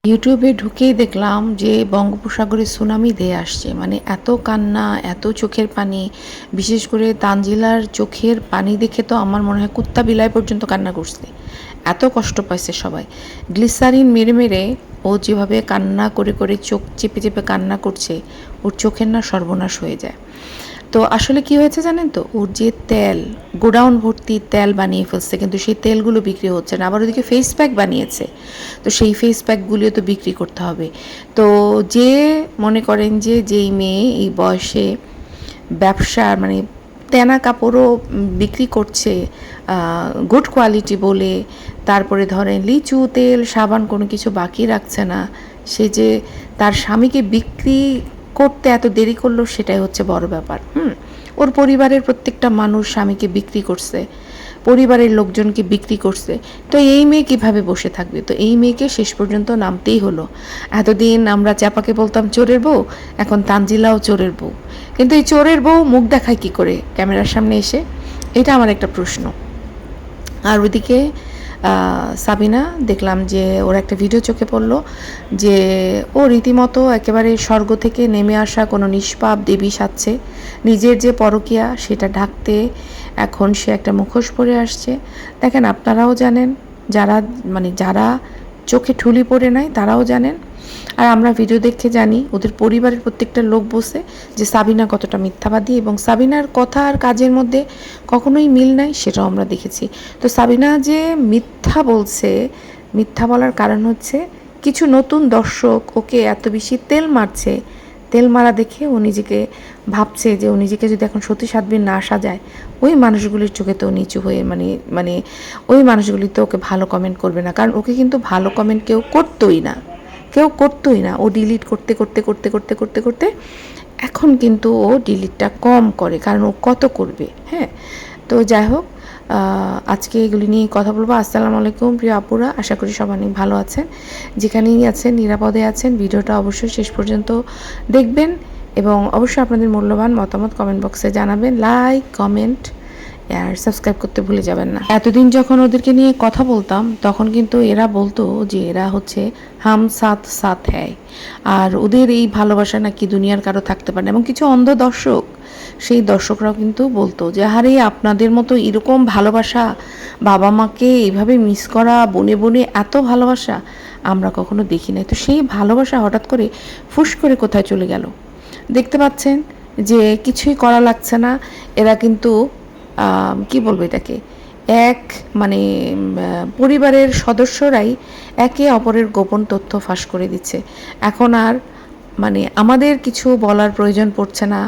ইউটিউবে ঢুকেই দেখলাম যে বঙ্গোপসাগরে সুনামি ধেয়ে আসছে। মানে এত কান্না, এত চোখের পানি, বিশেষ করে তানজিলার চোখের পানি দেখে তো আমার মনে হয় কুত্তা বিলাই পর্যন্ত কান্না করছে। এত কষ্ট পাইছে সবাই। গ্লিসারিন মেরে মেরে ও যেভাবে কান্না করে করে চোখ চেপে চেপে কান্না করছে, ওর চোখের না সর্বনাশ হয়ে যায়। তো আসলে কি হয়েছে জানেন তো, ওর যে তেল, গোডাউন ভর্তি তেল বানিয়ে ফেলছে, কিন্তু সেই তেলগুলো বিক্রি হচ্ছে না। আবার ওদিকে ফেস প্যাক বানিয়েছে, তো সেই ফেস প্যাকগুলিও তো বিক্রি করতে হবে। তো যে মনে করেন যে যেই মেয়ে এই বয়সে ব্যবসার মানে তেনা কাপড়ও বিক্রি করছে গুড কোয়ালিটি বলে, তারপরে ধরেন লিচু তেল সাবান কোনো কিছু বাকি রাখছে না, সে যে তার স্বামীকে বিক্রি করতে এত দেরি করলো সেটাই হচ্ছে বড় ব্যাপার। ওর পরিবারের প্রত্যেকটা মানুষ স্বামীকে বিক্রি করছে, পরিবারের লোকজনকে বিক্রি করছে। তো এই মেয়ে কীভাবে বসে থাকবে? তো এই মেয়েকে শেষ পর্যন্ত নামতেই হলো। এতদিন আমরা চাপাকে বলতাম চোরের বউ, এখন তানজিলাও চোরের বউ। কিন্তু এই চোরের বউ মুখ দেখায় কী করে ক্যামেরার সামনে এসে? এটা আমার একটা প্রশ্ন। আর ওইদিকে সাবিনা দেখলাম যে ওর একটা ভিডিও চোখে পড়লো যে ও রীতিমতো একেবারে স্বর্গ থেকে নেমে আসা কোনো নিষ্পাপ দেবী সাজছে। নিজের যে পরকীয়া সেটা ঢাকতে এখন সে একটা মুখোশ পরে আসছে। দেখেন, আপনারাও জানেন, যারা চোখে ঠুলি পড়ে নাই তারাও জানেন, আর আমরা ভিডিও দেখে জানি ওদের পরিবারের প্রত্যেকটা লোক বসে যে সাবিনা কতটা মিথ্যাবাদী, এবং সাবিনার কথা আর কাজের মধ্যে কখনোই মিল নাই, সেটাও আমরা দেখেছি। তো সাবিনা যে মিথ্যা বলছে, মিথ্যা বলার কারণ হচ্ছে কিছু নতুন দর্শক ওকে এত বেশি তেল মারছে, তেল মারা দেখে ও নিজেকে ভাবছে যে ও নিজেকে যদি এখন সতী সাধ্বী না সাজায়, ওই মানুষগুলির চোখে তো নিচু হয়ে মানে ওই মানুষগুলি তো ওকে ভালো কমেন্ট করবে না। কারণ ওকে কিন্তু ভালো কমেন্ট কেউ করতোই না। ও ডিলিট করতে করতে করতে করতে করতে করতে এখন কিন্তু ও ডিলিটটা কম করে, কারণ ও কত করবে। হ্যাঁ, তো যাই হোক, আজকে এগুলি নিয়ে কথা বলবো। আসসালামু আলাইকুম প্রিয় আপুরা, আশা করি সবাই অনেক ভালো আছেন, যেখানেই আছেন নিরাপদে আছেন। ভিডিওটা অবশ্যই শেষ পর্যন্ত দেখবেন এবং অবশ্যই আপনাদের মূল্যবান মতামত কমেন্ট বক্সে জানাবেন। লাইক, কমেন্ট আর সাবস্ক্রাইব করতে ভুলে যাবেন না। এতদিন যখন ওদেরকে নিয়ে কথা বলতাম তখন কিন্তু এরা বলতো যে এরা হচ্ছে হাম সাথ সাথ হ্যায়, আর ওদের এই ভালোবাসা নাকি দুনিয়ার কারো থাকতে পারে না। এবং কিছু অন্ধ দর্শক, সেই দর্শকরাও কিন্তু বলতো যে আরে আপনাদের মতো এরকম ভালোবাসা, বাবা মাকে এইভাবে মিস করা, বনে বনে এত ভালোবাসা আমরা কখনো দেখি নাই। তো সেই ভালোবাসা হঠাৎ করে ফুস করে কোথায় চলে গেল? দেখতে পাচ্ছেন যে কিছুই করা লাগছে না। এরা কিন্তু কি বলবো এটাকে, পরিবারের সদস্যরাই একে অপরের গোপন তথ্য ফাঁস করে দিচ্ছে। এখন আর আমাদের কিছু বলার প্রয়োজন পড়ছে না,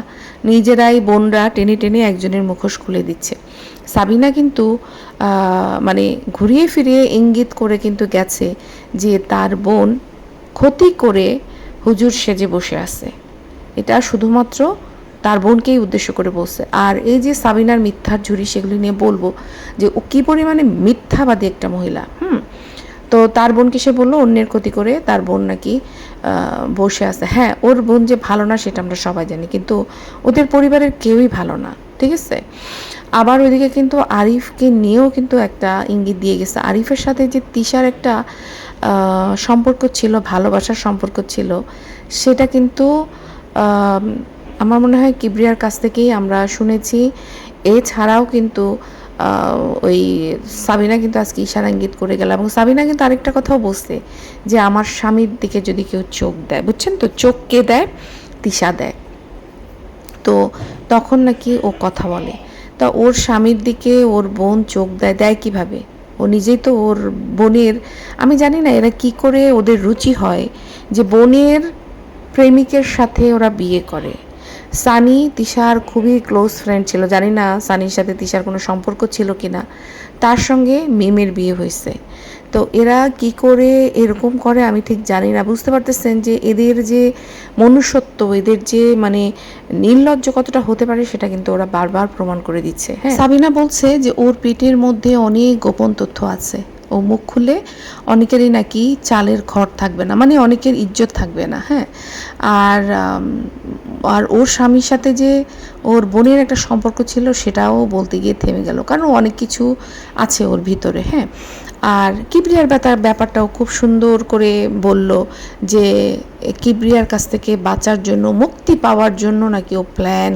নিজেরাই বোনরা টেনে টেনে একজনের মুখোশ খুলে দিচ্ছে। সাবিনা কিন্তু ঘুরিয়ে ফিরিয়ে ইঙ্গিত করে কিন্তু গেছে যে তার বোন ক্ষতি করে হুজুর সেজে বসে আছে। এটা শুধুমাত্র তার বোনকেই উদ্দেশ্য করে বলছে। আর এই যে সাবিনার মিথ্যার ঝুড়ি, সেগুলি নিয়ে বলবো যে ও কী পরিমাণে মিথ্যাবাদী একটা মহিলা। তো তার বোনকে সে বললো অন্যের ক্ষতি করে তার বোন নাকি বসে আছে। হ্যাঁ, ওর বোন যে ভালো না সেটা আমরা সবাই জানি, কিন্তু ওদের পরিবারের কেউই ভালো না, ঠিক আছে? আবার ওইদিকে কিন্তু আরিফকে নিয়েও কিন্তু একটা ইঙ্গিত দিয়ে গেছে। আরিফের সাথে যে তিশার একটা সম্পর্ক ছিল, ভালোবাসার সম্পর্ক ছিল, সেটা কিন্তু আমার মনে হয় কিবরিয়ার কাছ থেকেই আমরা শুনেছি। এছাড়াও কিন্তু ওই সাবিনা কিন্তু আজকে ইশারা ইঙ্গিত করে গেল, এবং সাবিনা কিন্তু আরেকটা কথাও বলছে যে আমার স্বামীর দিকে যদি কেউ চোখ দেয়, বুঝছেন তো, চোখ কে দেয়? তিশা দেয়। তো তখন নাকি ও কথা বলে। তা ওর স্বামীর দিকে ওর বোন চোখ দেয় কীভাবে? ও নিজেই তো ওর বোনের, আমি জানি না এরা কি করে, ওদের রুচি হয় যে বোনের প্রেমিকের সাথে ওরা বিয়ে করে। সানি তিশার খুবই ক্লোজ ফ্রেন্ড ছিল, জানি না সানির সাথে তিশার কোনো সম্পর্ক ছিল কি না। তার সঙ্গে মিমের বিয়ে হয়েছে। তো এরা কি করে এরকম করে আমি ঠিক জানি না। বুঝতে পারতেছেন যে এদের যে মনুষ্যত্ব, এদের যে নির্লজ্জ কতটা হতে পারে, সেটা কিন্তু ওরা বারবার প্রমাণ করে দিচ্ছে। হ্যাঁ, সাবিনা বলছে যে ওর পেটের মধ্যে অনেক গোপন তথ্য আছে, ও মুখ খুলে অনেকেরই নাকি চালের ঘর থাকবে না, অনেকের ইজ্জত থাকবে না। হ্যাঁ, আর ওর স্বামীর সাথে যে ওর বোনের একটা সম্পর্ক ছিল সেটাও বলতে গিয়ে থেমে গেল, কারণ অনেক কিছু আছে ওর ভিতরে। হ্যাঁ, আর কিবরিয়ার ব্যাপারটাও খুব সুন্দর করে বলল যে কিবরিয়ার কাছ থেকে বাঁচার জন্য, মুক্তি পাওয়ার জন্য নাকি ও প্ল্যান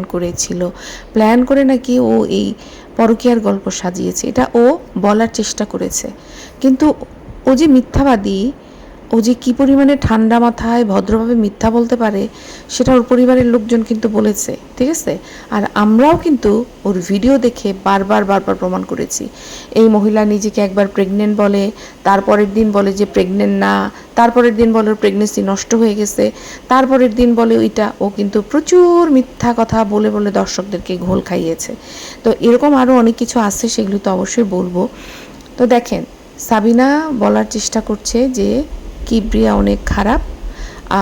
করে নাকি ও এই পরকীয়ার গল্প সাজিয়েছে। এটা ও বলার চেষ্টা করেছে, কিন্তু ও যে মিথ্যাবাদী, ও যে কী পরিমাণে ঠান্ডা মাথায় ভদ্রভাবে মিথ্যা বলতে পারে সেটা ওর পরিবারের লোকজন কিন্তু বলেছে, ঠিক আছে। আর আমরাও কিন্তু ওর ভিডিও দেখে বারবার প্রমাণ করেছি। এই মহিলা নিজেকে একবার প্রেগনেন্ট বলে, তারপরের দিন বলে যে প্রেগনেন্ট না, তারপরের দিন বলে ওর প্রেগনেন্সি নষ্ট হয়ে গেছে, তারপরের দিন বলে ওইটা। ও কিন্তু প্রচুর মিথ্যা কথা বলে দর্শকদেরকে ঘোল খাইয়েছে। তো এরকম আরও অনেক কিছু আছে, সেগুলো তো অবশ্যই বলবো। তো দেখেন, সাবিনা বলার চেষ্টা করছে যে কিবরিয়া অনেক খারাপ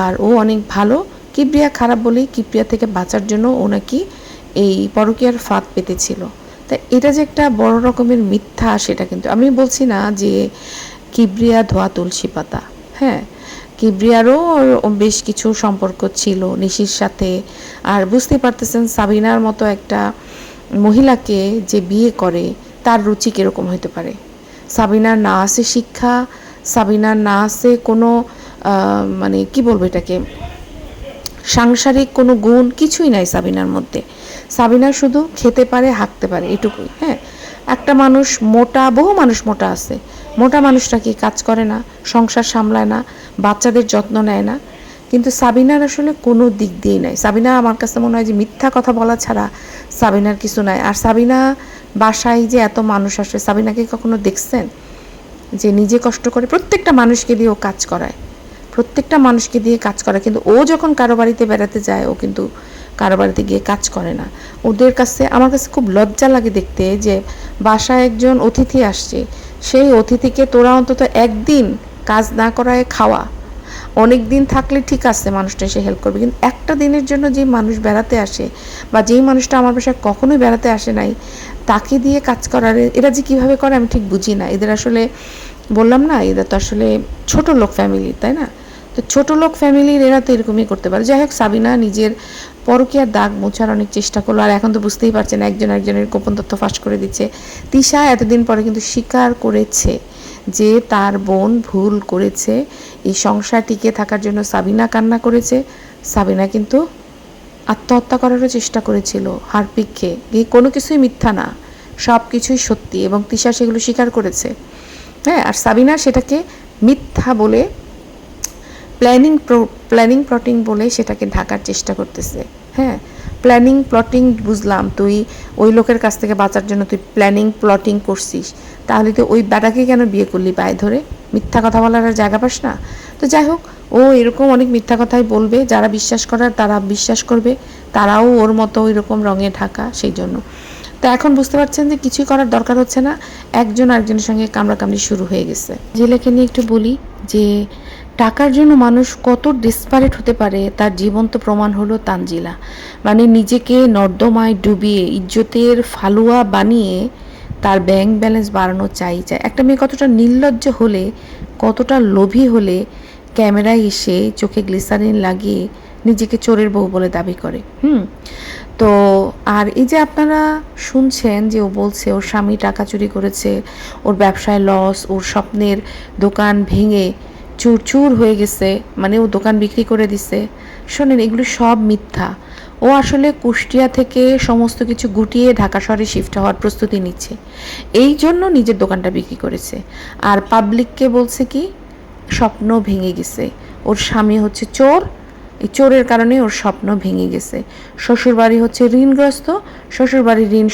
আর ও অনেক ভালো। কিবরিয়া খারাপ বলেই কিবরিয়া থেকে বাঁচার জন্য ও নাকি এই পরকীয়ার ফাঁদ পেতেছিল। তা এটা যে একটা বড় রকমের মিথ্যা, সেটা কিন্তু আমি বলছি না যে কিবরিয়া ধোয়া তুলসী পাতা। হ্যাঁ, কিবরিয়ারও বেশ কিছু সম্পর্ক ছিল নিশির সাথে। আর বুঝতে পারতেছেন সাবিনার মতো একটা মহিলাকে যে বিয়ে করে তার রুচি কীরকম হতে পারে। সাবিনার না আছে শিক্ষা, সাবিনার না আছে কোনো মানে কি বলবো এটাকে, সাংসারিক কোনো গুণ কিছুই নাই সাবিনার মধ্যে। সাবিনা শুধু খেতে পারে, হাঁকতে পারে, এটুকুই। হ্যাঁ, একটা মানুষ মোটা, বহু মানুষ মোটা আছে, মোটা মানুষটা কি কাজ করে না, সংসার সামলায় না, বাচ্চাদের যত্ন নেয় না? কিন্তু সাবিনার আসলে কোনো দিক দিয়েই নাই। সাবিনা আমার কাছে মনে হয় যে মিথ্যা কথা বলা ছাড়া সাবিনার কিছু নাই। আর সাবিনা বাসায় যে এত মানুষ আসে, সাবিনাকে কখনো দেখছেন যে নিজে কষ্ট করে? প্রত্যেকটা মানুষকে দিয়ে ও কাজ করায়, প্রত্যেকটা মানুষকে দিয়ে কাজ করায়, কিন্তু ও যখন কারো বাড়িতে বেড়াতে যায় ও কিন্তু কারো বাড়িতে গিয়ে কাজ করে না। ওদের কাছে, আমার কাছে খুব লজ্জা লাগে দেখতে যে বাসায় একজন অতিথি আসছে, সেই অতিথিকে তোরা অন্তত একদিন কাজ না করায় খাওয়া। অনেক দিন থাকলে ঠিক আছে, মানুষটা এসে হেল্প করবে, কিন্তু একটা দিনের জন্য যে মানুষ বেড়াতে আসে বা যেই মানুষটা আমার বাসায় কখনোই বেড়াতে আসে নাই তাকে দিয়ে কাজ করার, এরা যে কীভাবে করে আমি ঠিক বুঝি না। এদের আসলে বললাম না, এরা তো আসলে ছোট লোক ফ্যামিলি, তাই না? তো ছোট লোক ফ্যামিলির এরা তো এরকমই করতে পারে। যাই হোক, সাবিনা নিজের পরকীয়ার দাগ মোছার অনেক চেষ্টা করলো। আর এখন তো বুঝতেই পারছেন একজন একজনের গোপন তথ্য ফাঁস করে দিচ্ছে। তিশা এতদিন পরে কিন্তু স্বীকার করেছে যে তার বোন ভুল করেছে, এই সংসার টিকে থাকার জন্য সাবিনা কান্না করেছে। সাবিনা কিন্তু আত্মহত্যা করারও চেষ্টা করেছিল হারপিককে। এই কোনো কিছুই মিথ্যা না, সব কিছুই সত্যি, এবং তিশা সেগুলো স্বীকার করেছে। হ্যাঁ, আর সাবিনা সেটাকে মিথ্যা বলে, প্ল্যানিং প্লটিং বলে সেটাকে ঢাকার চেষ্টা করতেছে। হ্যাঁ, প্ল্যানিং প্লটিং বুঝলাম, তুই ওই লোকের কাছ থেকে বাঁচার জন্য তুই প্ল্যানিং প্লটিং করছিস, তাহলে তো ওই বেটাকে কেন বিয়ে করলি পায়ে ধরে? মিথ্যা কথা বলার আর জায়গা পাস না? তো যাই হোক, ও এরকম অনেক মিথ্যা কথাই বলবে, যারা বিশ্বাস করার তারা বিশ্বাস করবে, তারাও ওর মতো ওই রকম রঙে ঢাকা। সেই জন্য তো এখন বুঝতে পারছেন যে কিছুই করার দরকার হচ্ছে না, একজন আরেকজনের সঙ্গে কামড়াকামড়ি শুরু হয়ে গেছে। জেলেকে নিয়ে একটু বলি যে টাকার জন্য মানুষ কত ডেসপারেট হতে পারে তার জীবন্ত প্রমাণ হলো তানজিলা। মানে নিজেকে নর্দমায় ডুবিয়ে ইজ্জতের ফালুয়া বানিয়ে তার ব্যাংক ব্যালেন্স বাড়ানো চাই। একটা মেয়ে কতটা নির্লজ্জ হলে, কতটা লোভী হলে ক্যামেরায় এসে চোখে গ্লিসারিন লাগিয়ে নিজেকে চোরের বউ বলে দাবি করে। তো আর এই যে আপনারা শুনছেন যে ও বলছে ওর স্বামী টাকা চুরি করেছে, ওর ব্যবসায় লস, ওর স্বপ্নের দোকান ভেঙে চুরচুর হয়ে গেছে, মানে ও দোকান বিক্রি করে দিছে। শোনেন, এগুলো সব মিথ্যা। ও আসলে কুষ্টিয়া থেকে সমস্ত কিছু গুটিয়ে ঢাকা শহরে শিফট হওয়ার প্রস্তুতি নিচ্ছে, এই জন্য নিজের দোকানটা বিক্রি করেছে। আর পাবলিককে বলছে কি স্বপ্ন ভেঙে গেছে, ওর স্বামী হচ্ছে চোর, এই চোরের কারণে ওর স্বপ্ন ভেঙে গেছে। শ্বশুরবাড়ি হচ্ছে ঋণগ্রস্ত, শ্বশুরবাড়ির ঋণ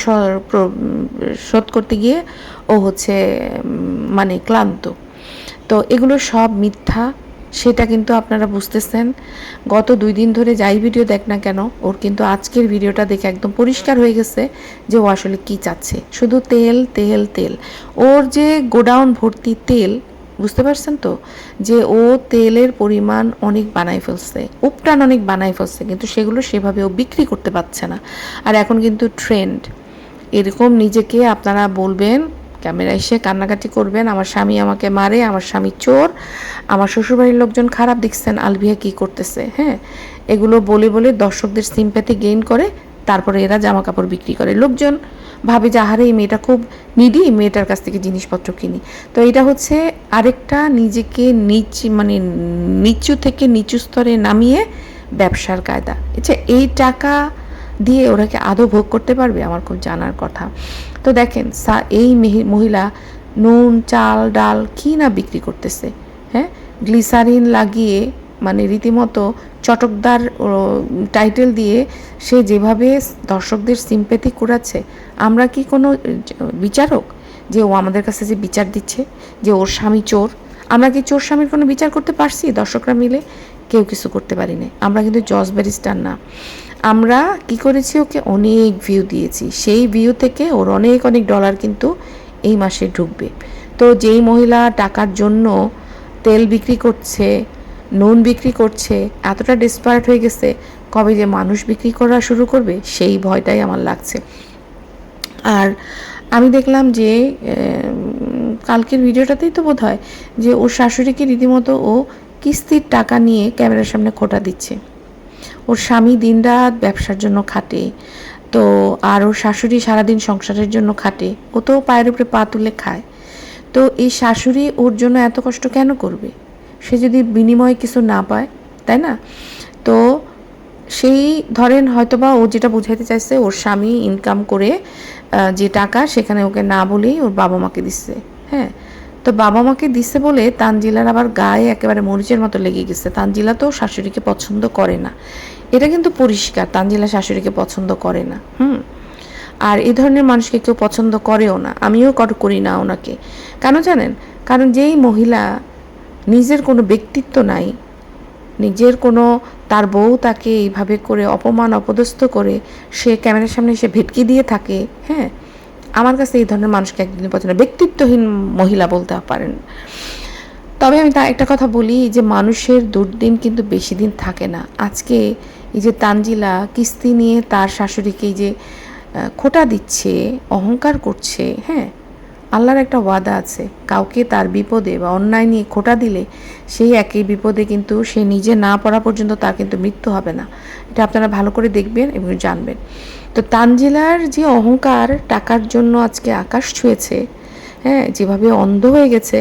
শোধ করতে গিয়ে ও হচ্ছে মানে ক্লান্ত। তো এগুলো সব মিথ্যা, সেটা কিন্তু আপনারা বুঝতেছেন। গত 2 দিন ধরে যাই ভিডিও দেখ না কেন, ওর কিন্তু আজকের ভিডিওটা দেখে একদম পরিষ্কার হয়ে গেছে যে ও আসলে কী চাচ্ছে। শুধু তেল তেল তেল, ওর যে গোডাউন ভর্তি তেল, বুঝতে পারছেন তো যে ও তেলের পরিমাণ অনেক বানাই ফেলছে, উপটান অনেক বানাই ফেলছে, কিন্তু সেগুলো সেভাবে ও বিক্রি করতে পারছে না। আর এখন কিন্তু ট্রেন্ড এরকম, নিজেকে আপনারা বলবেন, ক্যামেরা এসে কান্নাকাটি করবেন, আমার স্বামী আমাকে মারে, আমার স্বামী চোর, আমার শ্বশুরবাড়ির লোকজন খারাপ, দেখছেন আলভিয়া কী করতেছে। হ্যাঁ, এগুলো বলে বলে দর্শকদের সিম্প্যাথি গেইন করে, তারপরে এরা জামা কাপড় বিক্রি করে। লোকজন ভাবে যে আহারে এই মেয়েটা খুব নিডি, মেয়েটার কাছ থেকে জিনিসপত্র কিনি। তো এটা হচ্ছে আরেকটা নিজেকে মানে নিচু থেকে নিচু স্তরে নামিয়ে ব্যবসার কায়দা। আচ্ছা, এই টাকা দিয়ে ওরা কি আদৌ ভোগ করতে পারবে? আমার খুব জানার কথা। তো দেখেন এই মহিলা নুন, চাল, ডাল কী না বিক্রি করতেছে, হ্যাঁ, গ্লিসারিন লাগিয়ে মানে রীতিমতো চটকদার টাইটেল দিয়ে সে যেভাবে দর্শকদের সিম্প্যাথি কুড়াচ্ছে, আমরা কি কোনো বিচারক যে ও আমাদের কাছে যে বিচার দিচ্ছে যে ওর স্বামী চোর? আমরা কি চোর স্বামীর কোনো বিচার করতে পারছি? দর্শকরা মিলে কেউ কিছু করতে পারি না। আমরা কিন্তু জজ ব্যারিস্টার না। আমরা কি করেছি, ওকে অনেক ভিউ দিয়েছি, সেই ভিউ থেকে ওর অনেক অনেক ডলার কিন্তু এই মাসে ঢুকবে। তো যেই মহিলা টাকার জন্য তেল বিক্রি করছে, নুন বিক্রি করছে, এতটা ডেসপারেট হয়ে গেছে, কবে যে মানুষ বিক্রি করা শুরু করবে সেই ভয়টাই আমার লাগছে। আর আমি দেখলাম যে কালকের ভিডিওটাতেই তো বোধ হয় যে ওর শাশুড়িকে রীতিমতো ও কিস্তির টাকা নিয়ে ক্যামেরার সামনে খোঁটা দিচ্ছে। ওর স্বামী দিনরাত ব্যবসার জন্য খাটে, তো আর ওর শাশুড়ি সারাদিন সংসারের জন্য খাটে, ও তো পায়ের উপরে পা তুলে খায়। তো এই শাশুড়ি ওর জন্য এত কষ্ট কেন করবে, সে যদি বিনিময়ে কিছু না পায়, তাই না? তো সেই ধরেন হয়তোবা ও যেটা বুঝাইতে চাইছে, ওর স্বামী ইনকাম করে যে টাকা সেখানে ওকে না বলেই ওর বাবা মাকে দিচ্ছে, হ্যাঁ। তো বাবা মাকে দিচ্ছে বলে তানজিলার আবার গায়ে একেবারে মরিচের মতো লেগে গেছে। তানজিলা তো শাশুড়িকে পছন্দ করে না, এটা কিন্তু পরিষ্কার। তানজিলা শাশুড়িকে পছন্দ করে না, আর এই ধরনের মানুষকে কেউ পছন্দ করেও না, আমিও করি না ওনাকে। কেন জানেন? কারণ যেই মহিলা নিজের কোনো ব্যক্তিত্ব নাই, নিজের কোনো, তার বউ তাকে এইভাবে করে অপমান অপদস্থ করে সে ক্যামেরার সামনে এসে ভেটকি দিয়ে থাকে, হ্যাঁ, আমার কাছে এই ধরনের মানুষকে একদিন পছন্দ, ব্যক্তিত্বহীন মহিলা বলতে পারেন। তবে আমি তা একটা কথা বলি যে মানুষের দুর্দিন কিন্তু বেশি দিন থাকে না। আজকে এই যে তানজিলা কিস্তি নিয়ে তার শাশুড়িকে যে খোঁটা দিচ্ছে, অহংকার করছে, হ্যাঁ, আল্লাহর একটা ওয়াদা আছে, কাউকে তার বিপদে বা অন্যায় নিয়ে খোঁটা দিলে সেই একই বিপদে কিন্তু সে নিজে না পড়া পর্যন্ত তার কিন্তু মৃত্যু হবে না। এটা আপনারা ভালো করে দেখবেন এবং জানবেন। তো তানজিলার যে অহংকার টাকার জন্য আজকে আকাশ ছুঁয়েছে, হ্যাঁ, যেভাবে অন্ধ হয়ে গেছে,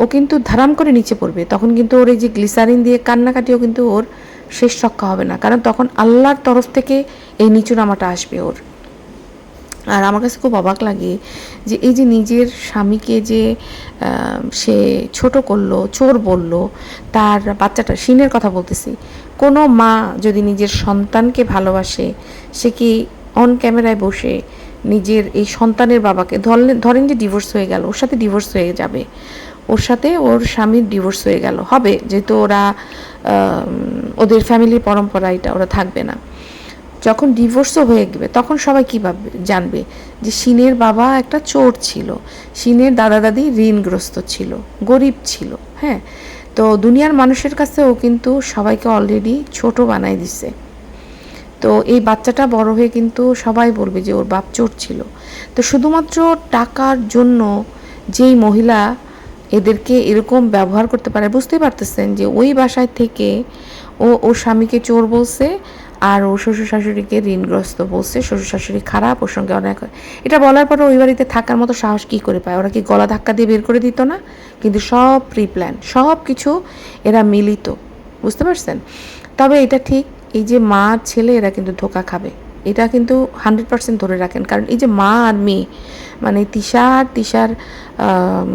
ও কিন্তু ধারাম করে নিচে পড়বে। তখন কিন্তু ওর এই যে গ্লিসারিন দিয়ে কান্নাকাটিও কিন্তু ওর শেষ রক্ষা হবে না, কারণ তখন আল্লাহর তরফ থেকে এই নিচু নামাটা আসবে ওর। আর আমার কাছে খুব অবাক লাগে যে এই যে নিজের স্বামীকে যে সে ছোট করলো, চোর বলল, তার বাচ্চাটা শিনের কথা বলতেছি, কোনো মা যদি নিজের সন্তানকে ভালোবাসে, সে কি অন ক্যামেরায় বসে নিজের এই সন্তানের বাবাকে ধরেন যে ডিভোর্স হয়ে গেল, ওর সাথে ডিভোর্স হয়ে যাবে, ওর সাথে ওর স্বামীর ডিভোর্স হয়ে গেল, হবে, যেহেতু ওরা ওদের ফ্যামিলির পরম্পরা এটা, ওরা থাকবে না। যখন ডিভোর্সও হয়ে গেবে তখন সবাই কী ভাববে, জানবে যে শিনের বাবা একটা চোর ছিল, শিনের দাদা দাদি ঋণগ্রস্ত ছিল, গরিব ছিল, হ্যাঁ। তো দুনিয়ার মানুষের কাছেও কিন্তু সবাইকে অলরেডি ছোট বানাই দিছে। তো এই বাচ্চাটা বড় হয়ে কিন্তু সবাই বলবে যে ওর বাপ চোর ছিল। তো শুধুমাত্র টাকার জন্য যেই মহিলা এদেরকে এরকম ব্যবহার করতে পারে, বুঝতেই পারতেছেন যে ওই বাসায় থেকে ওর স্বামীকে চোর বলছে, আর ও শ্বশুর শাশুড়িকে ঋণগ্রস্ত বলছে, শ্বশুর শাশুড়ি খারাপ, ওর সঙ্গে অনেক। এটা বলার পরে ওই বাড়িতে থাকার মতো সাহস কী করে পায়? ওরা কি গলা ধাক্কা দিয়ে বের করে দিত না? কিন্তু সব প্রি প্ল্যান, সব কিছু এরা মিলিত, বুঝতে পারছেন? তবে এটা ঠিক, এই যে মা ছেলে এরা কিন্তু ধোকা খাবে, এটা কিন্তু 100% ধরে রাখেন। কারণ এই যে মা আর মেয়ে, মানে তিশার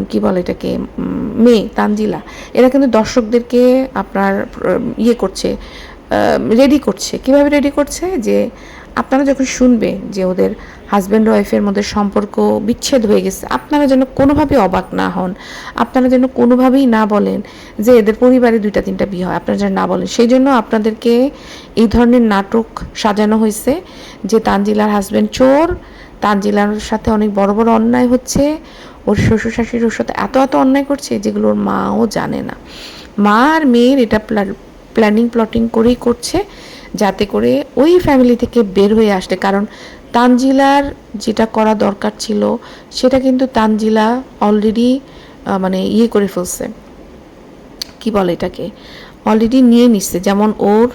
কি বলে এটাকে, মেয়ে তানজিলা, এরা কিন্তু দর্শকদেরকে আপনার করছে, রেডি করছে। কিভাবে রেডি করছে? যে আপনারা যখন শুনবেন যে ওদের হাজব্যান্ড ওয়াইফের মধ্যে সম্পর্ক বিচ্ছেদ হয়ে গেছে, আপনারা যেন কোনোভাবেই অবাক না হন, আপনারা যেন কোনোভাবেই না বলেন যে এদের পরিবারে 2-3টা বিয়ে হয়, আপনারা যেন না বলেন। সেই জন্য আপনাদেরকে এই ধরনের নাটক সাজানো হয়েছে যে তানজিলার হাজব্যান্ড চোর, তানজিলার সাথে অনেক বড় বড় অন্যায় হচ্ছে, ওর শ্বশুর শাশুড়ি ওর সাথে এত এত অন্যায় করছে যেগুলো ওর মাও জানে না। মা আর মেয়ের এটা প্ল্যাটিং করেই করছে, যাতে করে ওই ফ্যামিলি থেকে বের হয়ে আসতে। কারণ তানজিলার যেটা করা দরকার ছিল সেটা কিন্তু তানজিলা অলরেডি মানে করে ফেলছে, কি বলে এটাকে, অলরেডি নিয়ে নিচ্ছে। যেমন ওর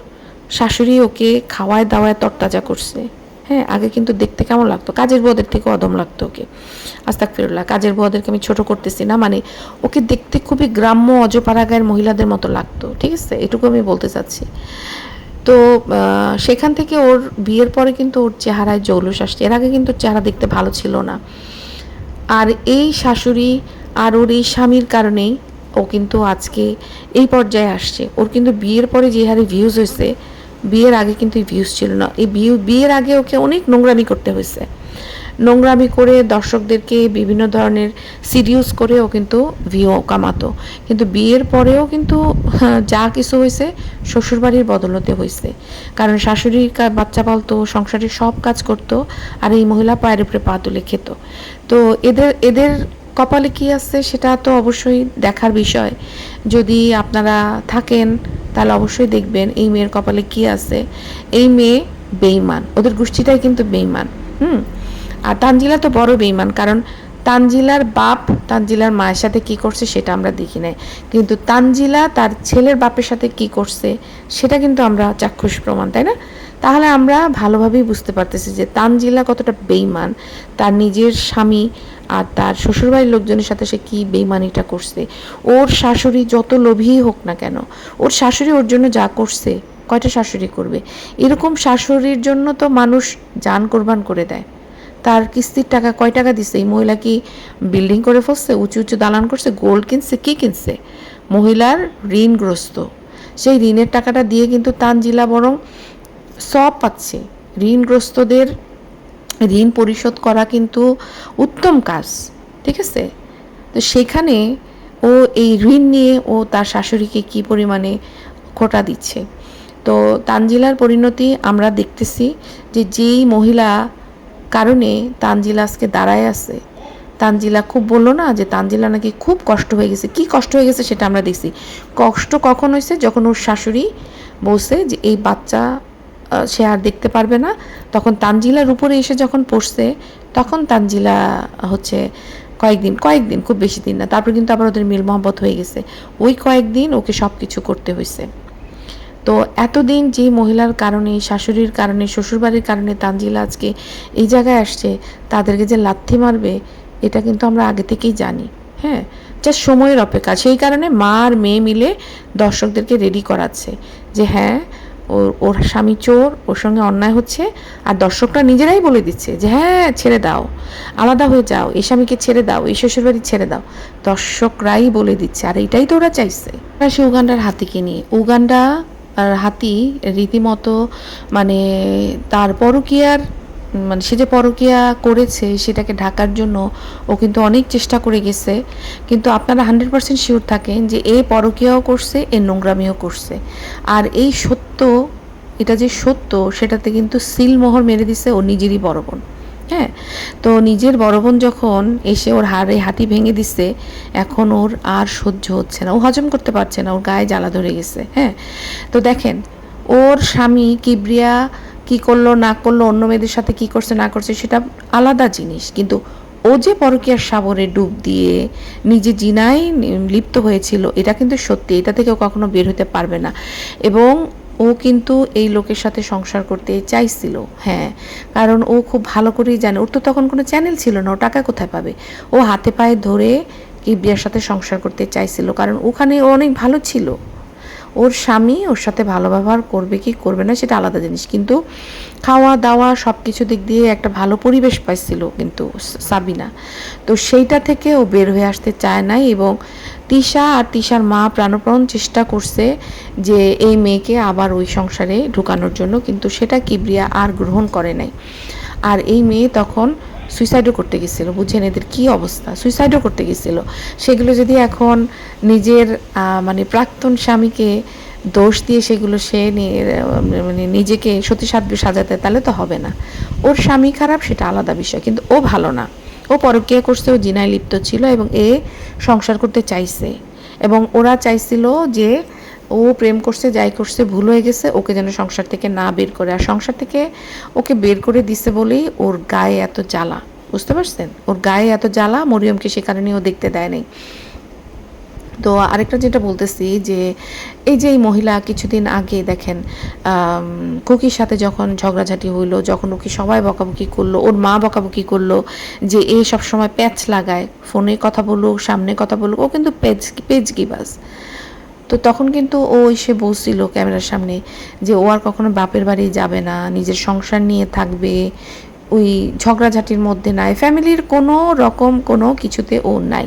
শাশুড়ি ওকে খাওয়ায় দাওয়ায় তরতাজা করছে, হ্যাঁ, আগে কিন্তু দেখতে কেমন লাগতো, কাজের বউদের থেকে অদম লাগতো ওকে। আস্তাগফিরুল্লাহ, কাজের বউদেরকে আমি ছোট করতেছি না, মানে ওকে দেখতে খুবই গ্রাম্য অজপাড়াগাঁয়ের মহিলাদের মতো লাগতো, ঠিক আছে, এটুকু আমি বলতে চাচ্ছি। তো সেখান থেকে ওর বিয়ের পরে কিন্তু ওর চেহারায় জৌলুস আসছে। এর আগে কিন্তু চেহারা দেখতে ভালো ছিল না। আর এই শাশুড়ি আর ওর এই স্বামীর কারণেই ও কিন্তু আজকে এই পর্যায়ে আসছে। ওর কিন্তু বিয়ের পরে যে হারে ভিউজ হয়েছে, বিয়ের আগে কিন্তু এই ভিউজ ছিল না। এই বিয়ের আগে ওকে অনেক নোংরামি করতে হয়েছে, নোংরামি করে দর্শকদেরকে বিভিন্ন ধরনের সিরিয়াস করে ও কিন্তু ভিউ কামাতো। কিন্তু বিয়ের পরেও কিন্তু যা কিছু হয়েছে শ্বশুরবাড়ির বদলতে হয়েছে, কারণ শাশুড়ি বাচ্চা পালতো, সংসারের সব কাজ করতো, আর এই মহিলা পায়ের উপরে পা তুলে খেত। তো এদের এদের কপালে কি আছে সেটা তো অবশ্যই দেখার বিষয়। যদি আপনারা থাকেন তাহলে অবশ্যই দেখবেন এই মেয়ের কপালে কি আছে। এই মেয়ে বেঈমান, ওদের গোষ্ঠীটাই কিন্তু বেঈমান। আর তানজিলা তো বড় বেঈমান, কারণ তানজিলার বাপ তানজিলার মায়ের সাথে কি করছে সেটা আমরা দেখি নাই, কিন্তু তানজিলা তার ছেলের বাপের সাথে কি করছে সেটা কিন্তু আমরা চাক্ষুষ প্রমাণ, তাই না? তাহলে আমরা ভালোভাবেই বুঝতে পারতেছি যে তানজিলা কতটা বেঈমান, তার নিজের স্বামী আর তার শ্বশুরবাড়ির লোকজনের সাথে সে কী বেইমানিটা করছে। ওর শাশুড়ি যত লোভীই হোক না কেন, ওর শাশুড়ি ওর জন্য যা করছে কয়টা শাশুড়ি করবে? এরকম শাশুড়ির জন্য তো মানুষ জান কোরবান করে দেয়। তার কিস্তির টাকা কয় টাকা দিছে? এই মহিলা কি বিল্ডিং করে ফেলছে, উঁচু উঁচু দালান করছে, গোল্ড কিনছে, কী কিনছে? মহিলার ঋণগ্রস্ত, সেই ঋণের টাকাটা দিয়ে কিন্তু তানজিলা বরং সব পাচ্ছে। ঋণগ্রস্তদের ঋণ পরিশোধ করা কিন্তু উত্তম কাজ, ঠিক আছে? তো সেখানে ও এই ঋণ নিয়ে ও তার শাশুড়িকে কী পরিমাণে খোঁটা দিচ্ছে। তো তানজিলার পরিণতি আমরা দেখতেছি যে যেই মহিলা কারণে তানজিলা আজকে দাঁড়ায় আছে, তানজিলা খুব বললো না যে তানজিলা নাকি খুব কষ্ট হয়ে গেছে, কি কষ্ট হয়ে গেছে সেটা আমরা দেখছি। কষ্ট কখন হয়েছে? যখন ওর শাশুড়ি বলছে যে এই বাচ্চা সে আর দেখতে পারবে না, তখন তানজিলার উপরে এসে যখন পড়ছে, তখন তানজিলা হচ্ছে কয়েকদিন খুব বেশি দিন না, তারপর কিন্তু আবার ওদের মিল মহব্বত হয়ে গেছে। ওই কয়েকদিন ওকে সব কিছু করতে হয়েছে। তো এতদিন যে মহিলার কারণে, শাশুড়ির কারণে, শ্বশুরবাড়ির কারণে তানজিলা আজকে এই জায়গায় আসছে, তাদেরকে যে লাথি মারবে এটা কিন্তু আমরা আগে থেকেই জানি। হ্যাঁ, যা সময়ের অপেক্ষা। সেই কারণে মা আর মেয়ে মিলে দর্শকদেরকে রেডি করাচ্ছে যে হ্যাঁ ওর স্বামী চোর, ওর সঙ্গে অন্যায় হচ্ছে, আর দর্শকরা নিজেরাই বলে দিচ্ছে যে হ্যাঁ ছেড়ে দাও, আলাদা হয়ে যাও, এই স্বামীকে ছেড়ে দাও, এই শ্বশুরবাড়ি ছেড়ে দাও। দর্শকরাই বলে দিচ্ছে, আর এইটাই তো ওরা চাইছে। সে উগান্ডার হাতিকে নিয়ে, উগান্ডা আর হাতি রীতিমতো মানে তার পরকীয়ার মানে সে যে পরকীয়া করেছে সেটাকে ঢাকার জন্য ও কিন্তু অনেক চেষ্টা করে গেছে। কিন্তু আপনারা 100% শিওর থাকেন যে এ পরকীয়াও করছে, এ নোংরামিও করছে। আর এই সত্য, এটা যে সত্য সেটাতে কিন্তু সিলমোহর মেরে দিছে ও নিজেরই বড় বোন। হ্যাঁ, তো নিজের বড় বোন যখন এসে ওর হাঁটি ভেঙে দিছে, এখন ওর আর সহ্য হচ্ছে না, ও হজম করতে পারছে না, ওর গায়ে জ্বালা ধরে গেছে। হ্যাঁ, তো দেখেন ওর স্বামী কিবরিয়া কি করলো না করলো, অন্য মেয়েদের সাথে কি করছে না করছে সেটা আলাদা জিনিস, কিন্তু ও যে পরকীয়ার সাগরে ডুব দিয়ে নিজে জিনায় লিপ্ত হয়েছিল এটা কিন্তু সত্যি, এটা থেকে ও কখনো বের হতে পারবে না। এবং ও কিন্তু এই লোকের সাথে সংসার করতে চাইছিল। হ্যাঁ, কারণ ও খুব ভালো করেই জানে, ওর তো তখন কোনো চ্যানেল ছিল না, ও টাকা কোথায় পাবে? ও হাতে পায়ে ধরে কিবরিয়ার সাথে সংসার করতে চাইছিল, কারণ ওখানে ও অনেক ভালো ছিল। ওর স্বামী ওর সাথে ভালো ব্যবহার করবে কি করবে না সেটা আলাদা জিনিস, কিন্তু খাওয়া দাওয়া সব কিছু দিক দিয়ে একটা ভালো পরিবেশ পাইছিল কিন্তু সাবিনা। তো সেইটা থেকে ও বের হয়ে আসতে চায় নাই, এবং তিশা আর তিশার মা প্রাণপণ চেষ্টা করছে যে এই মেয়েকে আবার ওই সংসারে ঢুকানোর জন্য, কিন্তু সেটা কিবরিয়া আর গ্রহণ করে নাই। আর এই মেয়ে তখন সুইসাইডও করতে গেছিলো, বুঝছেন এদের কী অবস্থা, সুইসাইডও করতে গেছিলো। সেগুলো যদি এখন নিজের মানে প্রাক্তন স্বামীকে দোষ দিয়ে সেগুলো সে মানে নিজেকে সতীসাধ্য সাজাতে, তাহলে তো হবে না। ওর স্বামী খারাপ সেটা আলাদা বিষয়, কিন্তু ও ভালো না, ও পরকীয়া করছে, ও জিনায় লিপ্ত ছিল, এবং এ সংসার করতে চাইছে, এবং ওরা চাইছিল যে ও প্রেম করছে, যাই করছে ভুল হয়ে গেছে, ওকে যেন সংসার থেকে না বের করে। আর সংসার থেকে ওকে বের করে দিছে বলেই ওর গায়ে এত জ্বালা, বুঝতে পারছেন? ওর গায়ে এত জ্বালা, মরিয়মকে সে কারণে ও দেখতে দেয় নাই। তো আরেকটা যেটা বলতেছি যে এই যে এই মহিলা কিছুদিন আগে দেখেন কুকির সাথে যখন ঝগড়াঝাটি হইলো, যখন ওকে সবাই বকাবকি করলো, ওর মা বকাবকি করলো যে এ সবসময় প্যাচ লাগায়, ফোনে কথা বলুক সামনে কথা বলুক, ও কিন্তু পেজ গিবাস। তো তখন কিন্তু ও এসে বলছিল ক্যামেরার সামনে যে ও আর কখনো বাপের বাড়ি যাবে না, নিজের সংসার নিয়ে থাকবে, ওই ঝগড়াঝাটির মধ্যে নাই, ফ্যামিলির কোনো রকম কোনো কিছুতে ও নাই।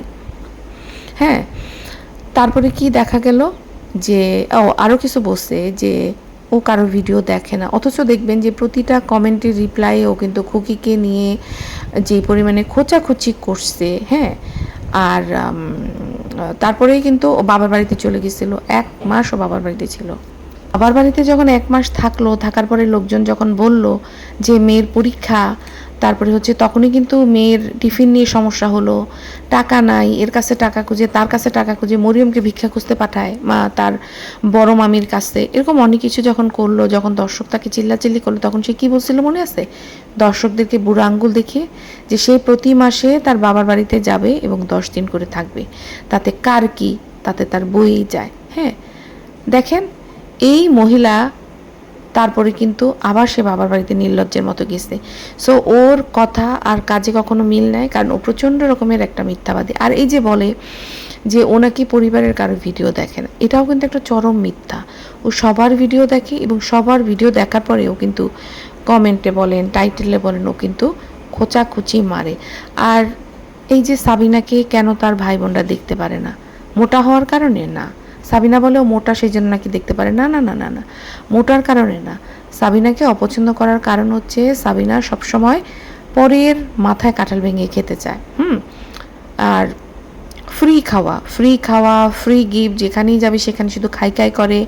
হ্যাঁ, তারপরে কি দেখা গেল যে আরও কিছু বলছে যে ও কারোর ভিডিও দেখে না, অথচ দেখবেন যে প্রতিটা কমেন্টের রিপ্লাই ও কিন্তু খুকিকে নিয়ে যে পরিমাণে খোঁচাখুচি করছে। হ্যাঁ, আর তারপরেই কিন্তু ও বাবার বাড়িতে চলে গেছিলো, 1 মাস ও বাবার বাড়িতে ছিল। বাবার বাড়িতে যখন 1 মাস থাকলো, থাকার পরে লোকজন যখন বলল যে মেয়ের পরীক্ষা, তারপরে হচ্ছে তখনই কিন্তু মেয়ের টিফিন নিয়ে সমস্যা হলো, টাকা নাই, এর কাছে টাকা খুঁজে তার কাছে টাকা খুঁজে মরিয়মকে ভিক্ষা খুঁজতে পাঠায় মা তার বড় মামির কাছে, এরকম অনেক কিছু যখন করলো, যখন দর্শক তাকে চিল্লাচিল্লি করলো, তখন সে কী বলছিল মনে আছে? দর্শকদেরকে বুড়ো আঙ্গুল দেখিয়ে যে সে প্রতি মাসে তার বাবার বাড়িতে যাবে এবং 10 দিন করে থাকবে, তাতে কার কি, তাতে তার বইই যায়। হ্যাঁ, দেখেন এই মহিলা তারপরে কিন্তু আবার সে বাবার বাড়িতে নির্লজ্জের মতো গেছে। সো ওর কথা আর কাজে কখনো মিল নাই, কারণ ও প্রচণ্ড রকমের একটা মিথ্যাবাদী। আর এই যে বলে যে ও নাকি পরিবারের কারো ভিডিও দেখে না, এটাও কিন্তু একটা চরম মিথ্যা। ও সবার ভিডিও দেখে এবং সবার ভিডিও দেখার পরে ও কিন্তু কমেন্টে বলেন, টাইটেলে বলেন, ও কিন্তু খোঁচাখুচি মারে। আর এই যে সাবিনাকে কেন তার ভাই বোনরা দেখতে পারে না? মোটা হওয়ার কারণে না। সাবিনা বলেও মোটা সেই জন্য নাকি দেখতে পারে না, না না না না, মোটার কারণে না। সাবিনাকে অপছন্দ করার কারণ হচ্ছে সাবিনা সবসময় পরের মাথায় কাঁঠাল ভেঙে খেতে চায়। আর ফ্রি খাওয়া ফ্রি গিফট, যেখানেই যাবে সেখানে শুধু খাই করে,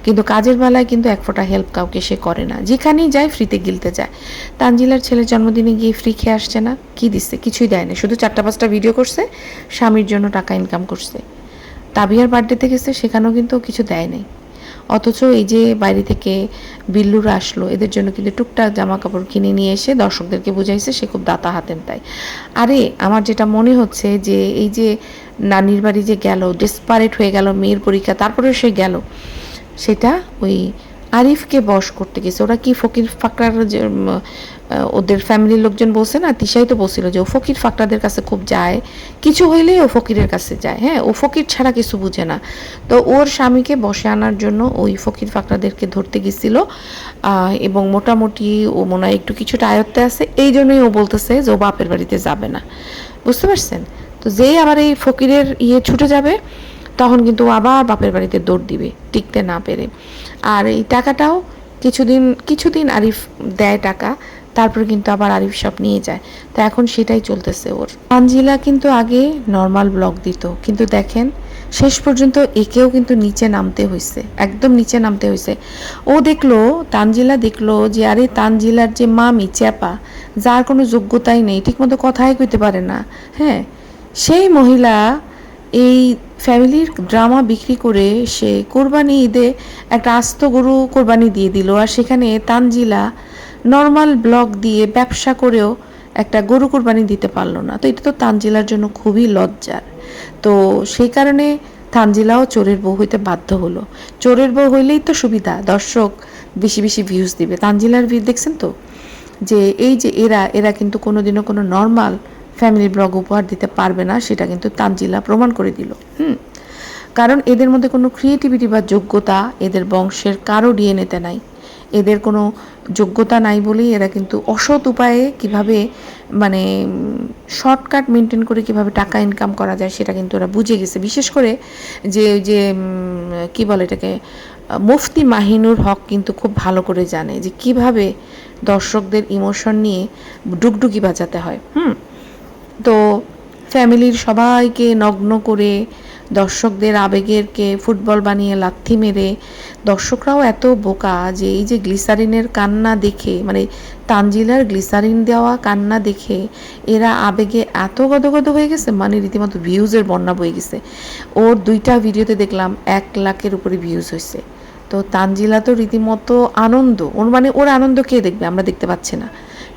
কিন্তু কাজের বেলায় কিন্তু এক ফোঁটা হেল্প কাউকে সে করে না, যেখানেই যায় ফ্রিতে গিলতে যায়। তানজিলার ছেলের জন্মদিনে গিয়ে ফ্রি খেয়ে আসছে না, কি দিচ্ছে? কিছুই দেয় না, শুধু 4-5টা ভিডিও করছে, স্বামীর জন্য টাকা ইনকাম করছে। তাবিয়ার বার্থডেতে গেছে, সেখানেও কিন্তু কিছু দেয় নাই। অথচ এই যে বাইরে থেকে বিল্লুরা আসলো, এদের জন্য কিন্তু টুকটাক জামা কাপড় কিনে নিয়ে এসে দর্শকদেরকে বুঝাইছে সে খুব দাতা হাতেন তাই। আরে আমার যেটা মনে হচ্ছে যে এই যে নানির বাড়ি যে গেল, ডেসপারেট হয়ে গেল, মেয়ের পরীক্ষা, তারপরে সে গেল, সেটা ওই আরিফকে বশ করতে গেছে। ওরা কি ফকির ফাকরার যে ওদের ফ্যামিলির লোকজন বলছে না, তিশাই তো বলছিল যে ও ফকির ফাকরাদের কাছে খুব যায়, কিছু হইলেই ও ফকিরের কাছে যায়। হ্যাঁ, ও ফকির ছাড়া কিছু বুঝে না। তো ওর স্বামীকে বসে আনার জন্য ওই ফকির ফাকরাদেরকে ধরতে গেছিল, এবং মোটামুটি ও মনে হয় একটু কিছুটা আয়ত্তে আছে, এই জন্যই ও বলতেছে যে ও বাপের বাড়িতে যাবে না। বুঝতে পারছেন? তো যেই আবার এই ফকিরের ছুটে যাবে, তখন কিন্তু আবার বাপের বাড়িতে দৌড় দিবে টিকতে না পেরে। আর এই টাকাটাও কিছুদিন আরিফ দেয় টাকা, তারপর কিন্তু আবার আরিফ সব নিয়ে যায়। তো এখন সেটাই চলতেছে ওর। তানজিলা কিন্তু আগে নর্মাল ব্লগ দিত, কিন্তু দেখেন শেষ পর্যন্ত একেও কিন্তু নিচে নামতে হয়েছে, একদম নিচে নামতে হয়েছে। ও দেখলো, তানজিলা দেখলো যে আরে তানজিলার যে মামি চ্যাপা, যার কোনো যোগ্যতাই নেই, ঠিকমতো কথাই কইতে পারে না, হ্যাঁ, সেই মহিলা এই ফ্যামিলির ড্রামা বিক্রি করে সে কোরবানি ঈদে একটা আস্ত গরু কোরবানি দিয়ে দিল। আর সেখানে তানজিলা নর্মাল ব্লগ দিয়ে ব্যবসা করেও একটা গরু কোরবানি দিতে পারলো না। তো এটা তো তানজিলার জন্য খুবই লজ্জার। তো সেই কারণে তানজিলাও চোরের বউ হইতে বাধ্য হলো। চোরের বউ হইলেই তো সুবিধা, দর্শক বেশি বেশি ভিউজ দিবে। তানজিলার ভিউ দেখছেন তো, যে এই যে এরা কিন্তু কোনোদিনও কোনো নর্মাল ফ্যামিলি ব্লগ উপহার দিতে পারবে না, সেটা কিন্তু তানজিলা প্রমাণ করে দিল। কারণ এদের মধ্যে কোনো ক্রিয়েটিভিটি বা যোগ্যতা এদের বংশের কারো ডিএনএতে নাই। এদের কোনো যোগ্যতা নাই বলেই এরা কিন্তু অসৎ উপায়ে কিভাবে মানে শর্টকাট মেনটেন করে কিভাবে টাকা ইনকাম করা যায় সেটা কিন্তু ওরা বুঝে গেছে। বিশেষ করে যে কি বলে এটাকে, মুফতি মাহিনুর হক কিন্তু খুব ভালো করে জানে যে কিভাবে দর্শকদের ইমোশন নিয়ে ডুগডুগি বাজাতে হয়। তো ফ্যামিলির সবাইকে নগ্ন করে দর্শকদের আবেগেরকে ফুটবল বানিয়ে লাথি মেরে, দর্শকরাও এত বোকা যে এই যে গ্লিসারিনের কান্না দেখে, মানে তানজিলার গ্লিসারিন দেওয়া কান্না দেখে এরা আবেগে এত গদগদ হয়ে গেছে, মানে রীতিমতো ভিউজের বন্যা বয়ে গেছে। ওর 2টা ভিডিওতে দেখলাম 1 লাখের উপরে ভিউজ হয়েছে। তো তানজিলা তো রীতিমতো আনন্দ, ওর আনন্দ কে দেখবে, আমরা দেখতে পাচ্ছি না,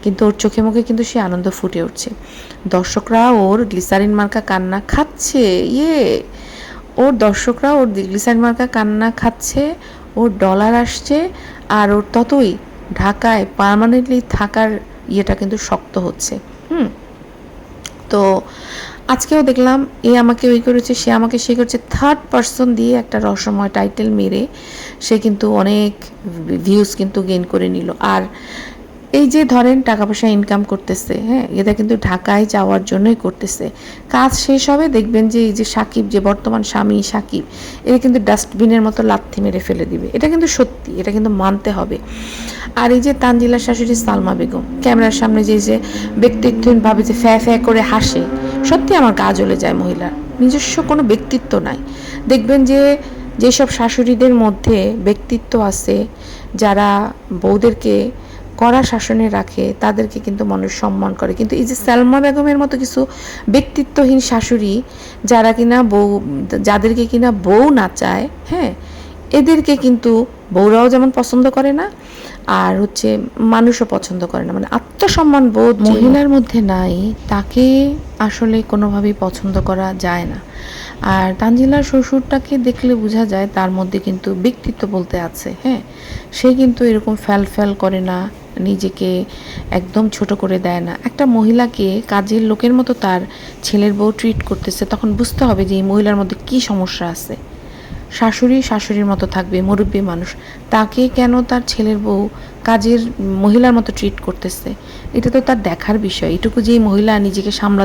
কিন্তু ওর চোখে মুখে কিন্তু সে আনন্দ ফুটে উঠছে। দর্শকরা ওর গ্লিসারিন মার্কা কান্না খাচ্ছে, ওর দর্শকরা ওর গ্লিসারিন মার্কা কান্না খাচ্ছে, ওর ডলার আসছে, আর ওর ততই ঢাকায় পার্মানেন্টলি থাকার ইয়েটা কিন্তু শক্ত হচ্ছে। তো আজকেও দেখলাম এ আমাকে ওই করেছে, সে আমাকে সে করেছে, থার্ড পার্সন দিয়ে একটা রহস্যময় টাইটেল মেরে সে কিন্তু অনেক ভিউজ কিন্তু গেইন করে নিল। আর এই যে ধরেন টাকা পয়সা ইনকাম করতেছে, হ্যাঁ, এটা কিন্তু ঢাকায় যাওয়ার জন্যই করতেছে। কাজ শেষ হবে দেখবেন যে এই যে সাকিব, যে বর্তমান স্বামী সাকিব, এটা কিন্তু ডাস্টবিনের মতো লাথি মেরে ফেলে দিবে। এটা কিন্তু সত্যি, এটা কিন্তু মানতে হবে। আর এই যে তানজিলার শাশুড়ি সালমা বেগম ক্যামেরার সামনে যে ব্যক্তিত্বহীনভাবে যে ফ্যা ফ্যা করে হাসে, সত্যি আমার গা জ্বলে যায়। মহিলার নিজস্ব কোনো ব্যক্তিত্ব নাই। দেখবেন যে যেসব শাশুড়িদের মধ্যে ব্যক্তিত্ব আছে, যারা বউদেরকে কড়া শাসনে রাখে, তাদেরকে কিন্তু মানুষ সম্মান করে। কিন্তু এই যে সালমা বেগমের মতো কিছু ব্যক্তিত্বহীন শাশুড়ি, যারা কিনা যাদেরকে কিনা বউ না চায়, হ্যাঁ, এদেরকে কিন্তু বউরাও যেমন পছন্দ করে না, আর মানুষও পছন্দ করে না। মানে আত্মসম্মান বোধ মহিলার মধ্যে নাই, তাকে আসলে কোনোভাবেই পছন্দ করা যায় না। আর তানজিলার শ্বশুরটাকে দেখলে বোঝা যায় তার মধ্যে কিন্তু ব্যক্তিত্ব বলতে আছে। হ্যাঁ, সে কিন্তু এরকম ফ্যাল করে না, নিজেকে একদম ছোট করে দেয় না। একটা মহিলাকে কাজের লোকের মতো তার ছেলের বউ ট্রিট করতেছে, তখন বুঝতে হবে যে এই মহিলার মধ্যে কী সমস্যা আছে। শাশুড়ির মতো থাকবে, মুরব্বী মানুষ, তাকে কেন তার ছেলের বউ কাজের মহিলার মতো ট্রিট করতেছে, এটা তো তার দেখার বিষয়। এটুকু যে মহিলা নিজেকে সামলা